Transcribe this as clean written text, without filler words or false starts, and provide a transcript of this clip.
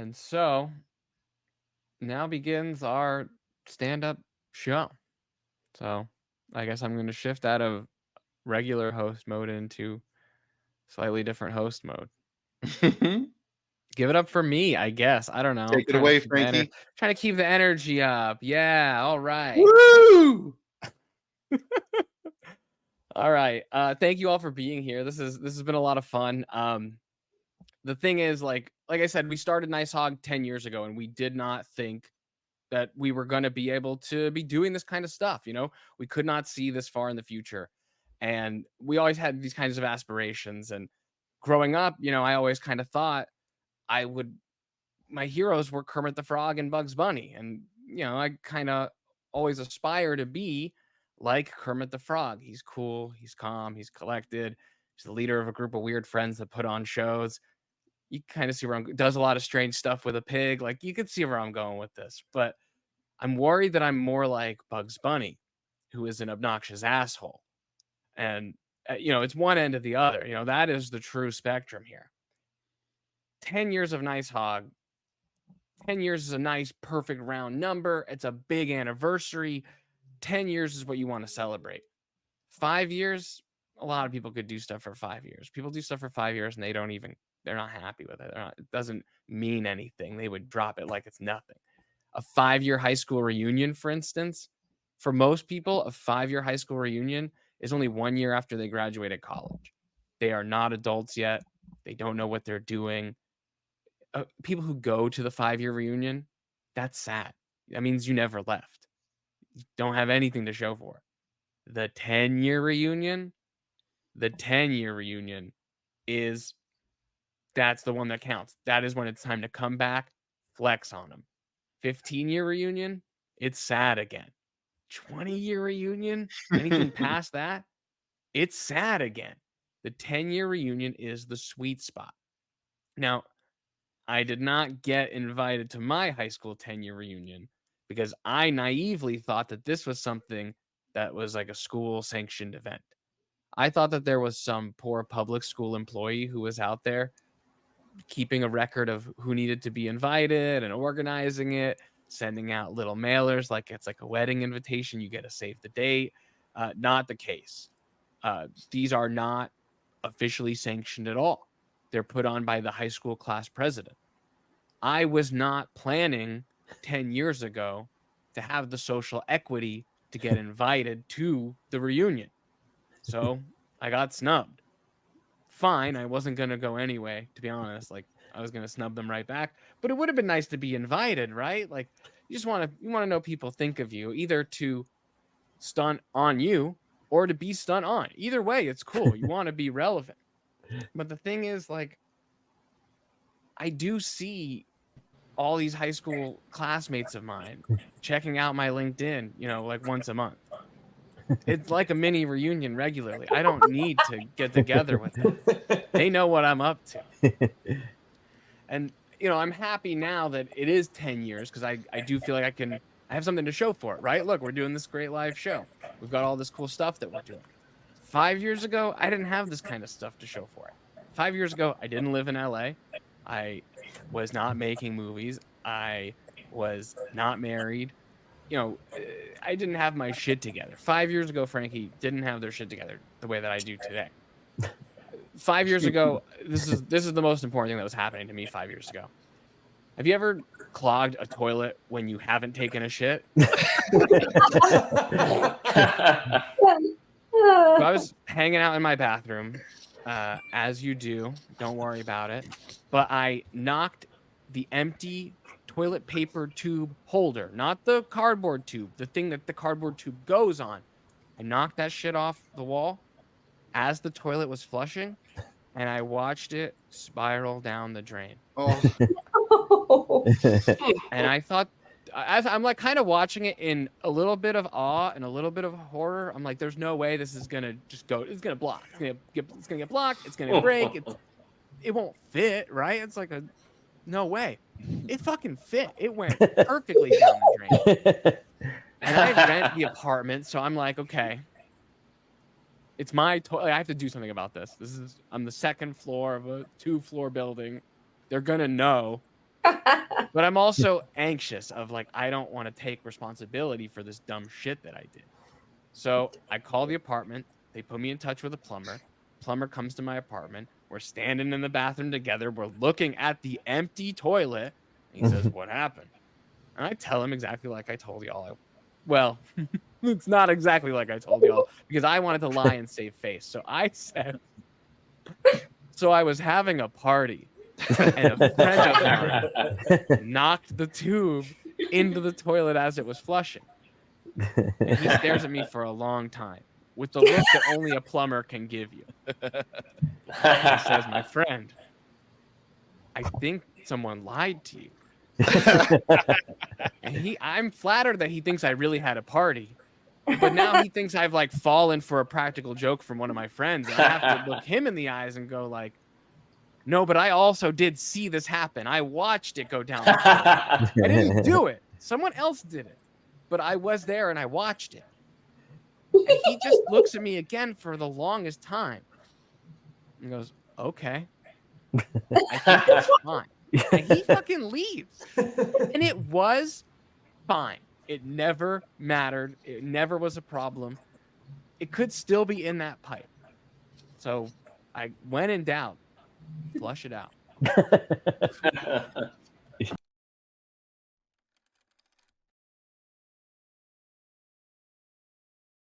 And so now begins our stand-up show. So I guess I'm going to shift out of regular host mode into slightly different host mode. Give it up for me, I guess. I don't know. Take it away, Frankie. Trying to keep the energy up. Yeah, all right. Woo! All right. Thank you all for being here. This has been a lot of fun. The thing is, like I said, we started Nice Hog 10 years ago, and we did not think that we were going to be able to be doing this kind of stuff. We could not see this far in the future, and we always had these kinds of aspirations. And growing up, I always kind of thought my heroes were Kermit the Frog and Bugs Bunny, and I kind of always aspire to be like Kermit the Frog. He's cool, he's calm, he's collected. He's the leader of a group of weird friends that put on shows. You kind of see where does a lot of strange stuff with a pig. Like, you could see where I'm going with this, but I'm worried that I'm more like Bugs Bunny, who is an obnoxious asshole. And, it's one end of the other. That is the true spectrum here. 10 years of Nice Hog. 10 years is a nice, perfect round number. It's a big anniversary. 10 years is what you want to celebrate. 5 years, a lot of people could do stuff for 5 years. People do stuff for 5 years and they're not happy with it. It doesn't mean anything. They would drop it like it's nothing. A 5-year high school reunion, for instance, for most people, a 5-year high school reunion is only 1 year after they graduated college. They are not adults yet. They don't know what they're doing. People who go to the 5-year reunion, that's sad. That means you never left. You don't have anything to show for it. The 10-year reunion that's the one that counts. That is when it's time to come back, flex on them. 15-year reunion, it's sad again. 20-year reunion, anything past that, it's sad again. The 10-year reunion is the sweet spot. Now, I did not get invited to my high school 10-year reunion because I naively thought that this was something that was like a school-sanctioned event. I thought that there was some poor public school employee who was out there keeping a record of who needed to be invited and organizing it, sending out little mailers like it's like a wedding invitation. You get to save the date. Not the case. These are not officially sanctioned at all. They're put on by the high school class president. I was not planning 10 years ago to have the social equity to get invited to the reunion. So I got snubbed. Fine, I wasn't going to go anyway, to be honest. Like, I was going to snub them right back. But it would have been nice to be invited, right? Like, you want to know people think of you, either to stunt on you or to be stunt on. Either way, it's cool. You want to be relevant. But the thing is, like, I do see all these high school classmates of mine checking out my LinkedIn, like once a month. It's like a mini reunion regularly. I don't need to get together with them. They know what I'm up to. And, I'm happy now that it is 10 years because I do feel like I have something to show for it, right? Look, we're doing this great live show. We've got all this cool stuff that we're doing. 5 years ago, I didn't have this kind of stuff to show for it. 5 years ago, I didn't live in LA. I was not making movies. I was not married. I didn't have my shit together. 5 years ago, Frankie didn't have their shit together the way that I do today. 5 years ago, this is the most important thing that was happening to me 5 years ago. Have you ever clogged a toilet when you haven't taken a shit? So I was hanging out in my bathroom, as you do. Don't worry about it. But I knocked the empty toilet paper tube holder, not the cardboard tube, the thing that the cardboard tube goes on. I knocked that shit off the wall as the toilet was flushing, and I watched it spiral down the drain. Oh. And I thought, I'm like kind of watching it in a little bit of awe and a little bit of horror. I'm like, there's no way this is gonna just go. It's gonna block. It's gonna get blocked. It's gonna break. It won't fit, right? It's like no way. It fucking fit. It went perfectly down the drain. And I rent the apartment, so I'm like, okay, it's my toilet. I have to do something about this. I'm the second floor of a 2-floor building. They're gonna know But I'm also anxious of like, I don't want to take responsibility for this dumb shit that I did. So I call the apartment. They put me in touch with a plumber. Plumber comes to my apartment. We're standing in the bathroom together. We're looking at the empty toilet. And he says, "What happened?" And I tell him exactly like I told y'all. Well, it's not exactly like I told y'all because I wanted to lie and save face. So I said, so I was having a party and a friend of mine knocked the tube into the toilet as it was flushing. And he stares at me for a long time with the look that only a plumber can give you. He says, "My friend, I think someone lied to you." And I'm flattered that he thinks I really had a party. But now he thinks I've like fallen for a practical joke from one of my friends. And I have to look him in the eyes and go like, "No, but I also did see this happen. I watched it go down the toilet. I didn't do it. Someone else did it. But I was there and I watched it." And he just looks at me again for the longest time and goes, "Okay, I think it's fine." And he fucking leaves. And it was fine. It never mattered. It never was a problem. It could still be in that pipe. So I, when in doubt, flush it out.